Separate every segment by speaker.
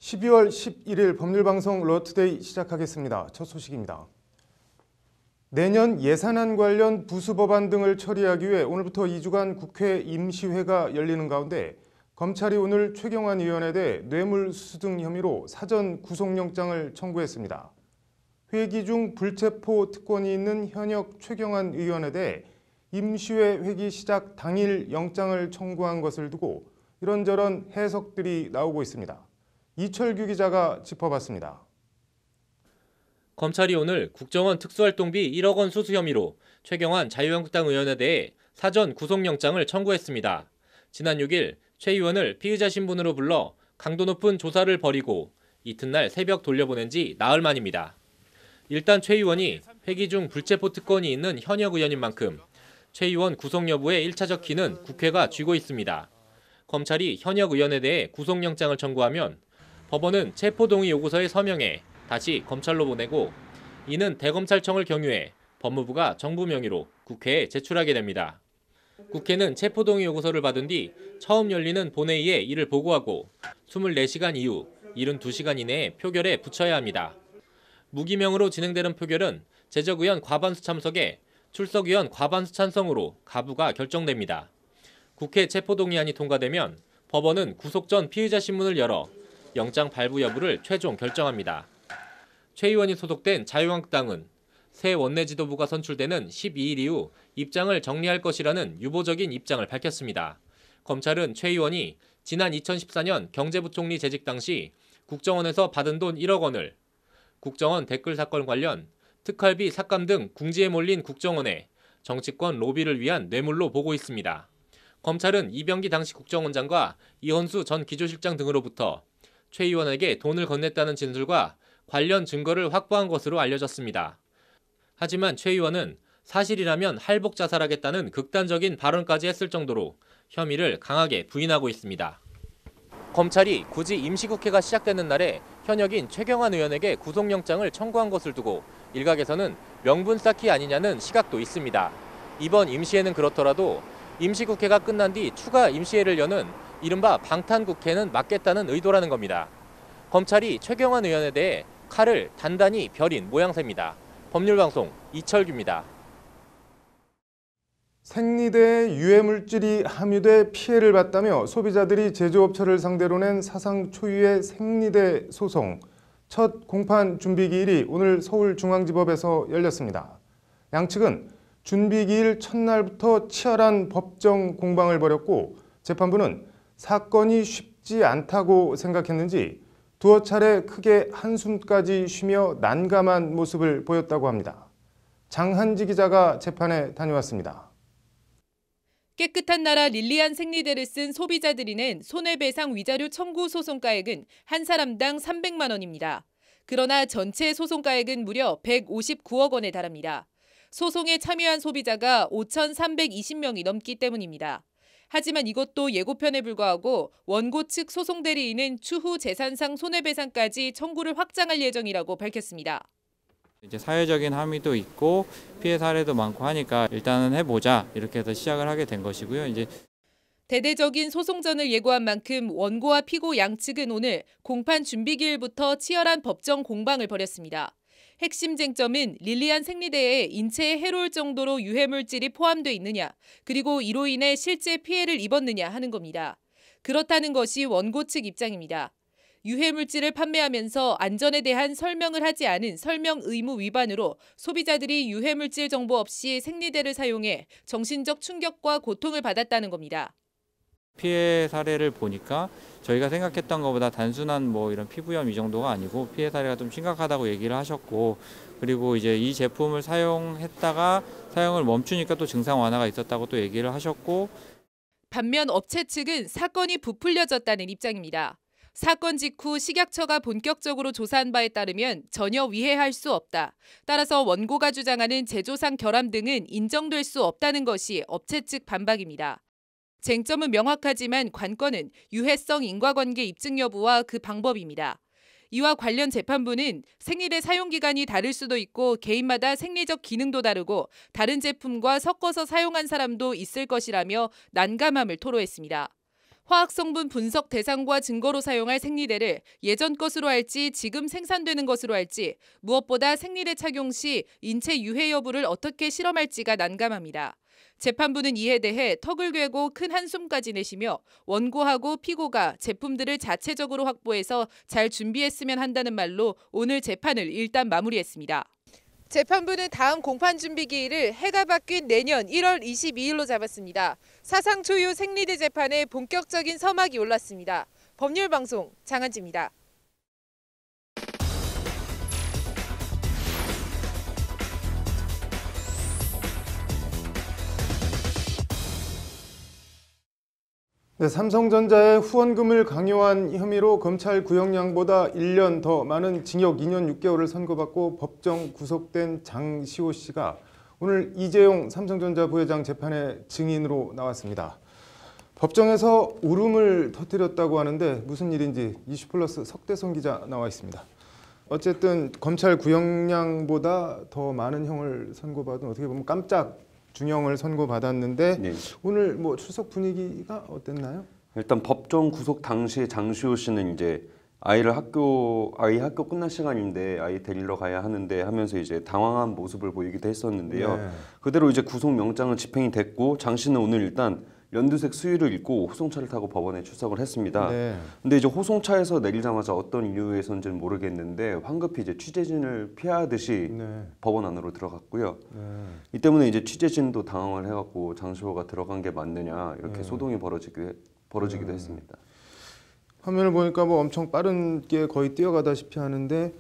Speaker 1: 12월 11일 법률방송 러투데이 시작하겠습니다. 첫 소식입니다. 내년 예산안 관련 부수법안 등을 처리하기 위해 오늘부터 2주간 국회 임시회가 열리는 가운데 검찰이 오늘 최경환 의원에 대해 뇌물수수 등 혐의로 사전 구속영장을 청구했습니다. 회기 중 불체포 특권이 있는 현역 최경환 의원에 대해 임시회 회기 시작 당일 영장을 청구한 것을 두고 이런저런 해석들이 나오고 있습니다. 이철규 기자가 짚어봤습니다.
Speaker 2: 검찰이 오늘 국정원 특수활동비 1억 원 수수 혐의로 최경환 자유한국당 의원에 대해 사전 구속영장을 청구했습니다. 지난 6일 최 의원을 피의자 신분으로 불러 강도 높은 조사를 벌이고 이튿날 새벽 돌려보낸 지 나흘 만입니다. 일단 최 의원이 회기 중 불체포 특권이 있는 현역 의원인 만큼 최 의원 구속 여부의 1차적 키는 국회가 쥐고 있습니다. 검찰이 현역 의원에 대해 구속영장을 청구하면 법원은 체포동의 요구서에 서명해 다시 검찰로 보내고 이는 대검찰청을 경유해 법무부가 정부 명의로 국회에 제출하게 됩니다. 국회는 체포동의 요구서를 받은 뒤 처음 열리는 본회의에 이를 보고하고 24시간 이후 72시간 이내에 표결에 붙여야 합니다. 무기명으로 진행되는 표결은 제적의원 과반수 참석에 출석의원 과반수 찬성으로 가부가 결정됩니다. 국회 체포동의안이 통과되면 법원은 구속 전 피의자 신문을 열어 영장 발부 여부를 최종 결정합니다. 최 의원이 소속된 자유한국당은 새 원내 지도부가 선출되는 12일 이후 입장을 정리할 것이라는 유보적인 입장을 밝혔습니다. 검찰은 최 의원이 지난 2014년 경제부총리 재직 당시 국정원에서 받은 돈 1억 원을 국정원 댓글 사건 관련 특활비 삭감 등 궁지에 몰린 국정원에 정치권 로비를 위한 뇌물로 보고 있습니다. 검찰은 이병기 당시 국정원장과 이헌수 전 기조실장 등으로부터 최 의원에게 돈을 건넸다는 진술과 관련 증거를 확보한 것으로 알려졌습니다. 하지만 최 의원은 사실이라면 할복 자살하겠다는 극단적인 발언까지 했을 정도로 혐의를 강하게 부인하고 있습니다. 검찰이 굳이 임시국회가 시작되는 날에 현역인 최경환 의원에게 구속영장을 청구한 것을 두고 일각에서는 명분 쌓기 아니냐는 시각도 있습니다. 이번 임시회는 그렇더라도 임시국회가 끝난 뒤 추가 임시회를 여는 이른바 방탄국회는 막겠다는 의도라는 겁니다. 검찰이 최경환 의원에 대해 칼을 단단히 벼린 모양새입니다. 법률방송 이철규입니다.
Speaker 1: 생리대에 유해물질이 함유돼 피해를 봤다며 소비자들이 제조업체를 상대로 낸 사상 초유의 생리대 소송 첫 공판 준비기일이 오늘 서울중앙지법에서 열렸습니다. 양측은 준비기일 첫날부터 치열한 법정 공방을 벌였고 재판부는 사건이 쉽지 않다고 생각했는지 두어 차례 크게 한숨까지 쉬며 난감한 모습을 보였다고 합니다. 장한지 기자가 재판에 다녀왔습니다.
Speaker 3: 깨끗한 나라 릴리안 생리대를 쓴 소비자들이 낸 손해배상 위자료 청구 소송가액은 한 사람당 300만 원입니다. 그러나 전체 소송가액은 무려 159억 원에 달합니다. 소송에 참여한 소비자가 5,320명이 넘기 때문입니다. 하지만 이것도 예고편에 불과하고 원고 측 소송 대리인은 추후 재산상 손해배상까지 청구를 확장할 예정이라고 밝혔습니다.
Speaker 4: 이제 사회적인 함의도 있고 피해 사례도 많고 하니까 일단은 해보자 이렇게 해서 시작을 하게 된 것이고요. 이제
Speaker 3: 대대적인 소송전을 예고한 만큼 원고와 피고 양측은 오늘 공판 준비기일부터 치열한 법정 공방을 벌였습니다. 핵심 쟁점은 릴리안 생리대에 인체에 해로울 정도로 유해물질이 포함돼 있느냐, 그리고 이로 인해 실제 피해를 입었느냐 하는 겁니다. 그렇다는 것이 원고 측 입장입니다. 유해물질을 판매하면서 안전에 대한 설명을 하지 않은 설명 의무 위반으로 소비자들이 유해물질 정보 없이 생리대를 사용해 정신적 충격과 고통을 받았다는 겁니다.
Speaker 4: 피해 사례를 보니까 저희가 생각했던 것보다 단순한 이런 피부염 이 정도가 아니고 피해 사례가 좀 심각하다고 얘기를 하셨고, 그리고 이제 이 제품을 사용했다가 사용을 멈추니까 또 증상 완화가 있었다고 또 얘기를 하셨고,
Speaker 3: 반면 업체 측은 사건이 부풀려졌다는 입장입니다. 사건 직후 식약처가 본격적으로 조사한 바에 따르면 전혀 위해할 수 없다. 따라서 원고가 주장하는 제조상 결함 등은 인정될 수 없다는 것이 업체 측 반박입니다. 쟁점은 명확하지만 관건은 유해성 인과관계 입증 여부와 그 방법입니다. 이와 관련 재판부는 생리대 사용기간이 다를 수도 있고 개인마다 생리적 기능도 다르고 다른 제품과 섞어서 사용한 사람도 있을 것이라며 난감함을 토로했습니다. 화학성분 분석 대상과 증거로 사용할 생리대를 예전 것으로 할지 지금 생산되는 것으로 할지 무엇보다 생리대 착용 시 인체 유해 여부를 어떻게 실험할지가 난감합니다. 재판부는 이에 대해 턱을 괴고 큰 한숨까지 내쉬며 원고하고 피고가 제품들을 자체적으로 확보해서 잘 준비했으면 한다는 말로 오늘 재판을 일단 마무리했습니다. 재판부는 다음 공판 준비 기일을 해가 바뀐 내년 1월 22일로 잡았습니다. 사상 초유 생리대 재판에 본격적인 서막이 올랐습니다. 법률방송 장한지입니다.
Speaker 1: 네, 삼성전자의 후원금을 강요한 혐의로 검찰 구형량보다 1년 더 많은 징역 2년 6개월을 선고받고 법정 구속된 장시호 씨가 오늘 이재용 삼성전자 부회장 재판에 증인으로 나왔습니다. 법정에서 울음을 터뜨렸다고 하는데 무슨 일인지 이슈플러스 석대성 기자 나와 있습니다. 어쨌든 검찰 구형량보다 더 많은 형을 선고받은 어떻게 보면 깜짝 중형을 선고받았는데
Speaker 5: 네.
Speaker 1: 오늘 뭐 출석 분위기가 어땠나요?
Speaker 5: 일단 법정 구속 당시에 장시호 씨는 이제 아이 학교 끝날 시간인데 아이 데리러 가야 하는데 하면서 이제 당황한 모습을 보이기도 했었는데요.
Speaker 1: 네.
Speaker 5: 그대로 이제 구속 명장은 집행이 됐고 장 씨는 오늘 일단 연두색 수의를 입고 호송차를 타고 법원에 출석을 했습니다.
Speaker 1: 네.
Speaker 5: 근데 이제 호송차에서 내리자마자 어떤 이유에서인지는 모르겠는데 황급히 이제 취재진을 피하듯이
Speaker 1: 네.
Speaker 5: 법원 안으로 들어갔고요.
Speaker 1: 네.
Speaker 5: 이 때문에 이제 취재진도 당황을 해갖고 장시호가 들어간 게 맞느냐 이렇게
Speaker 1: 네.
Speaker 5: 소동이 벌어지기도 했습니다.
Speaker 1: 화면을 보니까 뭐 엄청 빠르게 거의 뛰어가다시피 하는데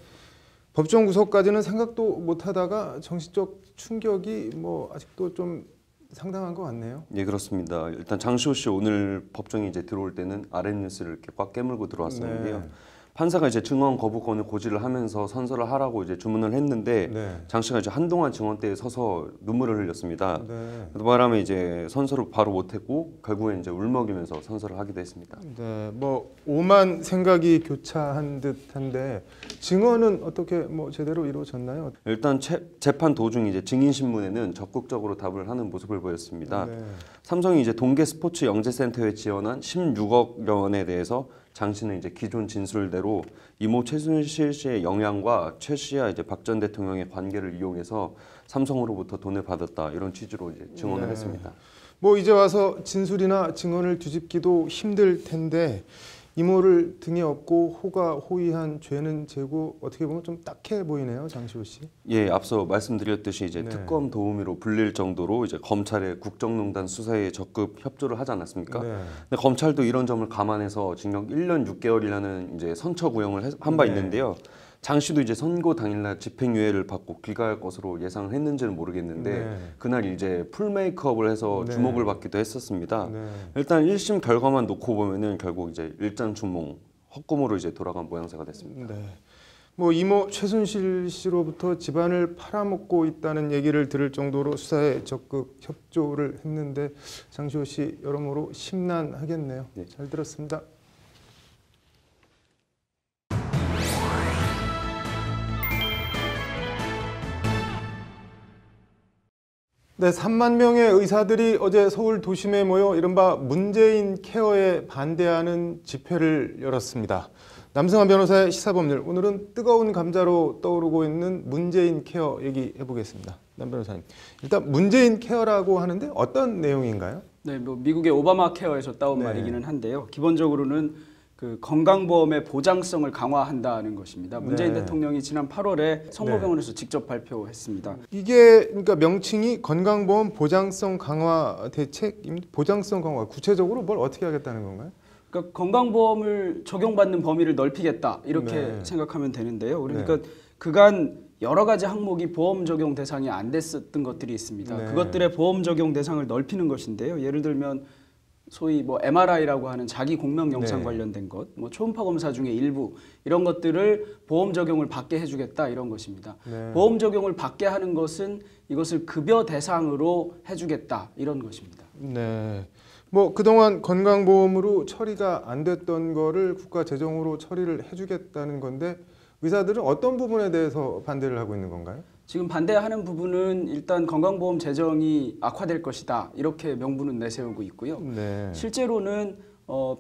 Speaker 1: 법정 구속까지는 생각도 못하다가 정신적 충격이 뭐 아직도 좀 상당한 것 같네요.
Speaker 5: 예, 그렇습니다. 일단 장시호 씨 오늘 법정에 이제 들어올 때는 아랫뉴스를 이렇게 꽉 깨물고 들어왔었는데요.
Speaker 1: 네.
Speaker 5: 판사가 이제 증언 거부권을 고지를 하면서 선서를 하라고 이제 주문을 했는데
Speaker 1: 네.
Speaker 5: 장 씨가 이제 한동안 증언대에 서서 눈물을 흘렸습니다.
Speaker 1: 네.
Speaker 5: 그 바람에 이제 선서를 바로 못했고 결국엔 이제 울먹이면서 선서를 하기도 했습니다.
Speaker 1: 네. 뭐 오만 생각이 교차한 듯한데 증언은 어떻게 뭐 제대로 이루어졌나요?
Speaker 5: 일단 재판 도중 이제 증인 신문에는 적극적으로 답을 하는 모습을 보였습니다.
Speaker 1: 네.
Speaker 5: 삼성이 이제 동계 스포츠 영재센터에 지원한 16억 원에 대해서 장 씨는 이제 기존 진술대로 이모 최순실 씨의 영향과 최 씨와 이제 박 전 대통령의 관계를 이용해서 삼성으로부터 돈을 받았다 이런 취지로 이제 증언을
Speaker 1: 네.
Speaker 5: 했습니다.
Speaker 1: 뭐 이제 와서 진술이나 증언을 뒤집기도 힘들 텐데 이모를 등에 업고 호가 호위한 죄는 죄고 어떻게 보면 좀 딱해 보이네요, 장시호 씨.
Speaker 5: 예, 앞서 말씀드렸듯이 이제
Speaker 1: 네.
Speaker 5: 특검 도우미로 불릴 정도로 이제 검찰의 국정농단 수사에 적극 협조를 하지 않았습니까?
Speaker 1: 네.
Speaker 5: 근데 검찰도 이런 점을 감안해서 징역 1년 6개월이라는 이제 선처 구형을 한 바
Speaker 1: 네.
Speaker 5: 있는데요. 장 씨도 이제 선고 당일날 집행유예를 받고 귀가할 것으로 예상을 했는지는 모르겠는데
Speaker 1: 네.
Speaker 5: 그날 이제 풀 메이크업을 해서
Speaker 1: 네.
Speaker 5: 주목을 받기도 했었습니다.
Speaker 1: 네.
Speaker 5: 일단 1심 결과만 놓고 보면은 결국 이제 일장춘몽 헛꿈으로 이제 돌아간 모양새가 됐습니다.
Speaker 1: 네. 뭐 이모 최순실 씨로부터 집안을 팔아먹고 있다는 얘기를 들을 정도로 수사에 적극 협조를 했는데 장시호 씨 여러모로 심란하겠네요.
Speaker 5: 네.
Speaker 1: 잘 들었습니다. 네, 3만 명의 의사들이 어제 서울 도심에 모여 이른바 문재인 케어에 반대하는 집회를 열었습니다. 남승환 변호사의 시사법률, 오늘은 뜨거운 감자로 떠오르고 있는 문재인 케어 얘기해 보겠습니다. 남 변호사님, 일단 문재인 케어라고 하는데 어떤 내용인가요?
Speaker 6: 네, 뭐 미국의 오바마 케어에서 따온
Speaker 1: 네.
Speaker 6: 말이기는 한데요. 기본적으로는 그 건강보험의 보장성을 강화한다는 것입니다. 문재인
Speaker 1: 네.
Speaker 6: 대통령이 지난 8월에 성모병원에서 직접 발표했습니다.
Speaker 1: 이게 그러니까 명칭이 건강보험 보장성 강화 대책입니다. 보장성 강화, 구체적으로 뭘 어떻게 하겠다는 건가요?
Speaker 6: 그러니까 건강보험을 적용받는 범위를 넓히겠다 이렇게
Speaker 1: 네.
Speaker 6: 생각하면 되는데요. 그러니까 그간 여러 가지 항목이 보험 적용 대상이 안 됐었던 것들이 있습니다.
Speaker 1: 네.
Speaker 6: 그것들의 보험 적용 대상을 넓히는 것인데요. 예를 들면 소위 뭐 MRI라고 하는 자기 공명 영상
Speaker 1: 네.
Speaker 6: 관련된 것, 뭐 초음파 검사 중에 일부 이런 것들을 보험 적용을 받게 해주겠다 이런 것입니다.
Speaker 1: 네.
Speaker 6: 보험 적용을 받게 하는 것은 이것을 급여 대상으로 해주겠다 이런 것입니다.
Speaker 1: 네. 뭐 그동안 건강보험으로 처리가 안 됐던 거를 국가 재정으로 처리를 해주겠다는 건데 의사들은 어떤 부분에 대해서 반대를 하고 있는 건가요?
Speaker 6: 지금 반대하는 부분은 일단 건강보험 재정이 악화될 것이다 이렇게 명분은 내세우고 있고요.
Speaker 1: 네.
Speaker 6: 실제로는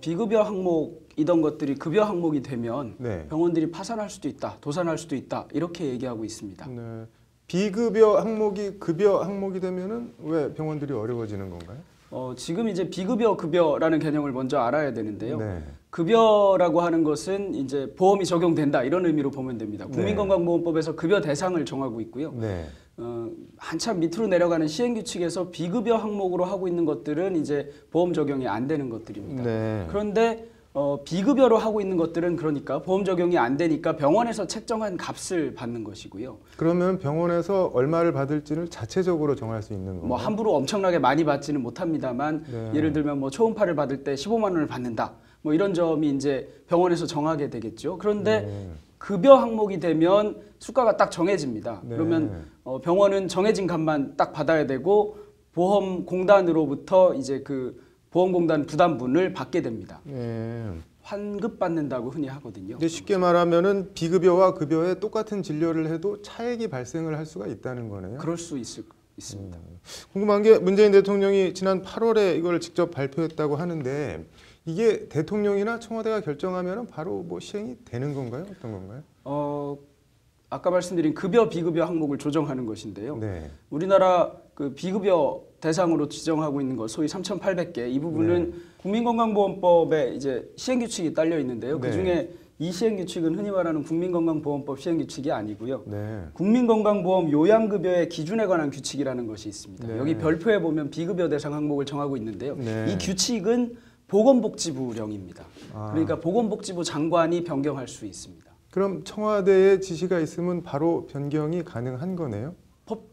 Speaker 6: 비급여 항목이던 것들이 급여 항목이 되면
Speaker 1: 네.
Speaker 6: 병원들이 파산할 수도 있다, 도산할 수도 있다 이렇게 얘기하고 있습니다.
Speaker 1: 네. 비급여 항목이 급여 항목이 되면은 왜 병원들이 어려워지는 건가요?
Speaker 6: 지금 이제 비급여 급여라는 개념을 먼저 알아야 되는데요.
Speaker 1: 네.
Speaker 6: 급여라고 하는 것은 이제 보험이 적용된다 이런 의미로 보면 됩니다. 국민건강보험법에서 급여 대상을 정하고 있고요.
Speaker 1: 네.
Speaker 6: 한참 밑으로 내려가는 시행규칙에서 비급여 항목으로 하고 있는 것들은 이제 보험 적용이 안 되는 것들입니다.
Speaker 1: 네.
Speaker 6: 그런데 비급여로 하고 있는 것들은 그러니까 보험 적용이 안 되니까 병원에서 책정한 값을 받는 것이고요.
Speaker 1: 그러면 병원에서 얼마를 받을지를 자체적으로 정할 수 있는 건가요?
Speaker 6: 뭐 함부로 엄청나게 많이 받지는 못합니다만
Speaker 1: 네.
Speaker 6: 예를 들면 뭐 초음파를 받을 때 15만 원을 받는다. 뭐 이런 점이 이제 병원에서 정하게 되겠죠. 그런데
Speaker 1: 네.
Speaker 6: 급여 항목이 되면 수가가 딱 정해집니다.
Speaker 1: 네.
Speaker 6: 그러면 병원은 정해진 값만 딱 받아야 되고 보험공단으로부터 이제 그 보험공단 부담분을 받게 됩니다.
Speaker 1: 네.
Speaker 6: 환급받는다고 흔히 하거든요.
Speaker 1: 근데 쉽게 말하면은 비급여와 급여에 똑같은 진료를 해도 차액이 발생을 할 수가 있다는 거네요.
Speaker 6: 그럴 수 있습니다.
Speaker 1: 궁금한 게 문재인 대통령이 지난 8월에 이걸 직접 발표했다고 하는데 이게 대통령이나 청와대가 결정하면은 바로 뭐 시행이 되는 건가요? 어떤 건가요?
Speaker 6: 아까 말씀드린 급여 비급여 항목을 조정하는 것인데요.
Speaker 1: 네.
Speaker 6: 우리나라 그 비급여 대상으로 지정하고 있는 것 소위 3,800개 이 부분은 국민건강보험법에 이제 시행규칙이 딸려 있는데요.
Speaker 1: 네.
Speaker 6: 그중에 이 시행규칙은 흔히 말하는 국민건강보험법 시행규칙이 아니고요.
Speaker 1: 네.
Speaker 6: 국민건강보험 요양급여의 기준에 관한 규칙이라는 것이 있습니다.
Speaker 1: 네.
Speaker 6: 여기 별표에 보면 비급여 대상 항목을 정하고 있는데요.
Speaker 1: 네.
Speaker 6: 이 규칙은 보건복지부령입니다.
Speaker 1: 아.
Speaker 6: 그러니까 보건복지부 장관이 변경할 수 있습니다.
Speaker 1: 그럼 청와대에 지시가 있으면 바로 변경이 가능한 거네요?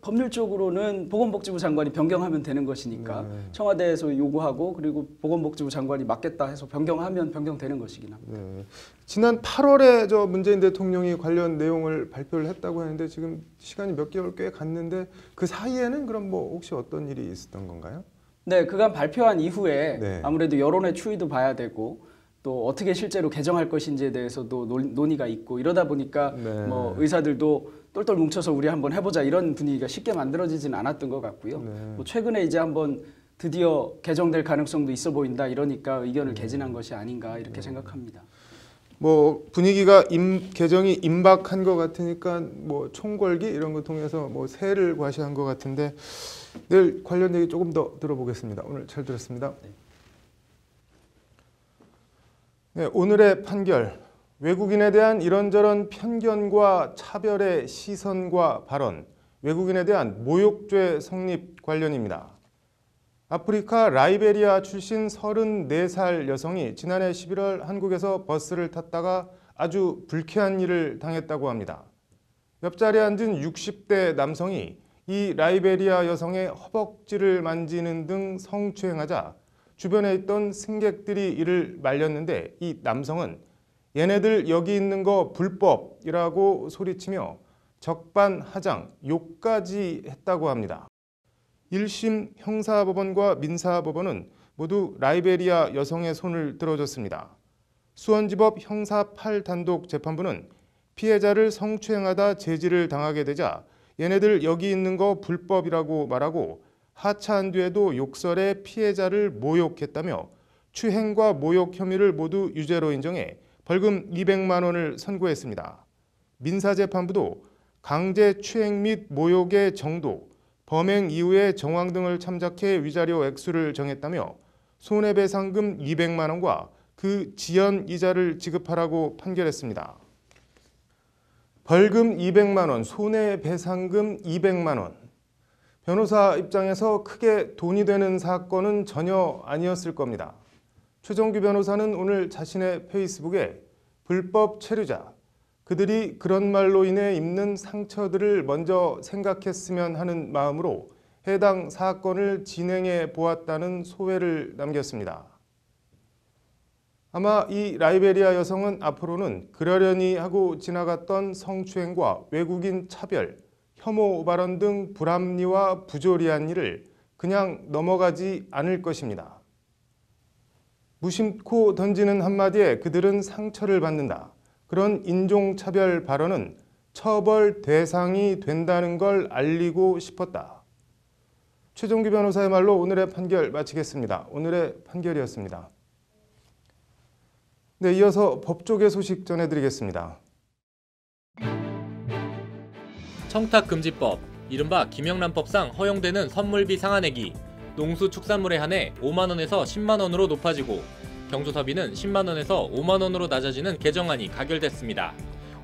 Speaker 6: 법률적으로는 보건복지부 장관이 변경하면 되는 것이니까
Speaker 1: 네.
Speaker 6: 청와대에서 요구하고 그리고 보건복지부 장관이 맞겠다 해서 변경하면 변경되는 것이긴 합니다.
Speaker 1: 네. 지난 8월에 저 문재인 대통령이 관련 내용을 발표를 했다고 하는데 지금 시간이 몇 개월 꽤 갔는데 그 사이에는 그럼 뭐 혹시 어떤 일이 있었던 건가요?
Speaker 6: 네, 그간 발표한 이후에
Speaker 1: 네.
Speaker 6: 아무래도 여론의 추이도 봐야 되고 또 어떻게 실제로 개정할 것인지에 대해서도 논의가 있고 이러다 보니까
Speaker 1: 네.
Speaker 6: 뭐 의사들도 똘똘 뭉쳐서 우리 한번 해보자 이런 분위기가 쉽게 만들어지진 않았던 것 같고요.
Speaker 1: 네.
Speaker 6: 뭐 최근에 이제 한번 드디어 개정될 가능성도 있어 보인다 이러니까 의견을 개진한 것이 아닌가 이렇게 생각합니다.
Speaker 1: 뭐 분위기가 개정이 임박한 것 같으니까 뭐 총궐기 이런 거 통해서 뭐 새를 과시한 것 같은데 내일 관련 얘기 조금 더 들어보겠습니다. 오늘 잘 들었습니다. 네, 오늘의 판결. 외국인에 대한 이런저런 편견과 차별의 시선과 발언, 외국인에 대한 모욕죄 성립 관련입니다. 아프리카 라이베리아 출신 34살 여성이 지난해 11월 한국에서 버스를 탔다가 아주 불쾌한 일을 당했다고 합니다. 옆자리에 앉은 60대 남성이 이 라이베리아 여성의 허벅지를 만지는 등 성추행하자 주변에 있던 승객들이 이를 말렸는데 이 남성은 얘네들 여기 있는 거 불법이라고 소리치며 적반하장, 욕까지 했다고 합니다. 1심 형사법원과 민사법원은 모두 라이베리아 여성의 손을 들어줬습니다. 수원지법 형사 8단독 재판부는 피해자를 성추행하다 제지를 당하게 되자 얘네들 여기 있는 거 불법이라고 말하고 하차한 뒤에도 욕설에 피해자를 모욕했다며 추행과 모욕 혐의를 모두 유죄로 인정해 벌금 200만 원을 선고했습니다. 민사재판부도 강제 추행 및 모욕의 정도, 범행 이후의 정황 등을 참작해 위자료 액수를 정했다며 손해배상금 200만 원과 그 지연 이자를 지급하라고 판결했습니다. 벌금 200만 원, 손해배상금 200만 원. 변호사 입장에서 크게 돈이 되는 사건은 전혀 아니었을 겁니다. 최정규 변호사는 오늘 자신의 페이스북에 불법 체류자, 그들이 그런 말로 인해 입는 상처들을 먼저 생각했으면 하는 마음으로 해당 사건을 진행해 보았다는 소회를 남겼습니다. 아마 이 라이베리아 여성은 앞으로는 그러려니 하고 지나갔던 성추행과 외국인 차별, 혐오 발언 등 불합리와 부조리한 일을 그냥 넘어가지 않을 것입니다. 무심코 던지는 한마디에 그들은 상처를 받는다. 그런 인종차별 발언은 처벌 대상이 된다는 걸 알리고 싶었다. 최종규 변호사의 말로 오늘의 판결 마치겠습니다. 오늘의 판결이었습니다. 네, 이어서 법조계 소식 전해드리겠습니다.
Speaker 2: 청탁금지법, 이른바 김영란법상 허용되는 선물비 상한액이 농수축산물에 한해 5만 원에서 10만 원으로 높아지고 경조사비는 10만 원에서 5만 원으로 낮아지는 개정안이 가결됐습니다.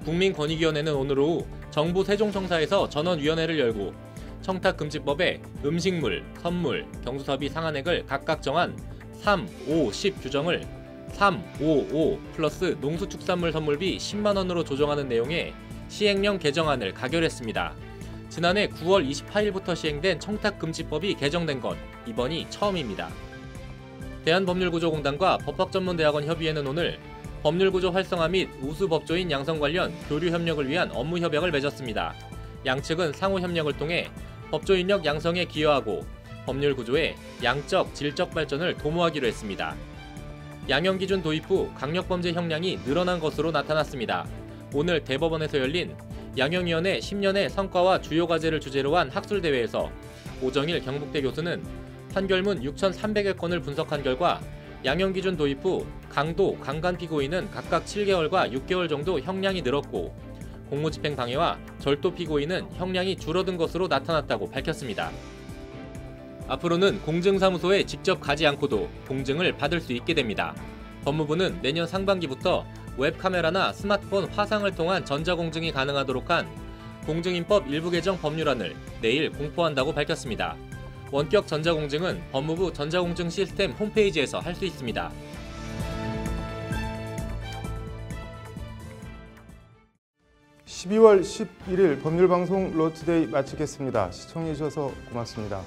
Speaker 2: 국민권익위원회는 오늘 오후 정부 세종청사에서 전원위원회를 열고 청탁금지법에 음식물, 선물, 경조사비 상한액을 각각 정한 3, 5, 10 규정을 3, 5, 5 플러스 농수축산물 선물비 10만 원으로 조정하는 내용의 시행령 개정안을 가결했습니다. 지난해 9월 28일부터 시행된 청탁금지법이 개정된 건 이번이 처음입니다. 대한법률구조공단과 법학전문대학원 협의회는 오늘 법률구조 활성화 및 우수법조인 양성 관련 교류 협력을 위한 업무 협약을 맺었습니다. 양측은 상호 협력을 통해 법조인력 양성에 기여하고 법률구조의 양적, 질적 발전을 도모하기로 했습니다. 양형기준 도입 후 강력범죄 형량이 늘어난 것으로 나타났습니다. 오늘 대법원에서 열린 양형위원회 10년의 성과와 주요 과제를 주제로 한 학술대회에서 오정일 경북대 교수는 판결문 6,300여 건을 분석한 결과 양형기준 도입 후 강도, 강간 피고인은 각각 7개월과 6개월 정도 형량이 늘었고 공무집행 방해와 절도 피고인은 형량이 줄어든 것으로 나타났다고 밝혔습니다. 앞으로는 공증사무소에 직접 가지 않고도 공증을 받을 수 있게 됩니다. 법무부는 내년 상반기부터 웹카메라나 스마트폰 화상을 통한 전자공증이 가능하도록 한 공증인법 일부 개정 법률안을 내일 공포한다고 밝혔습니다. 원격 전자공증은 법무부 전자공증 시스템 홈페이지에서 할 수 있습니다.
Speaker 1: (12월 11일) 법률방송 로투데이 마치겠습니다. 시청해주셔서 고맙습니다.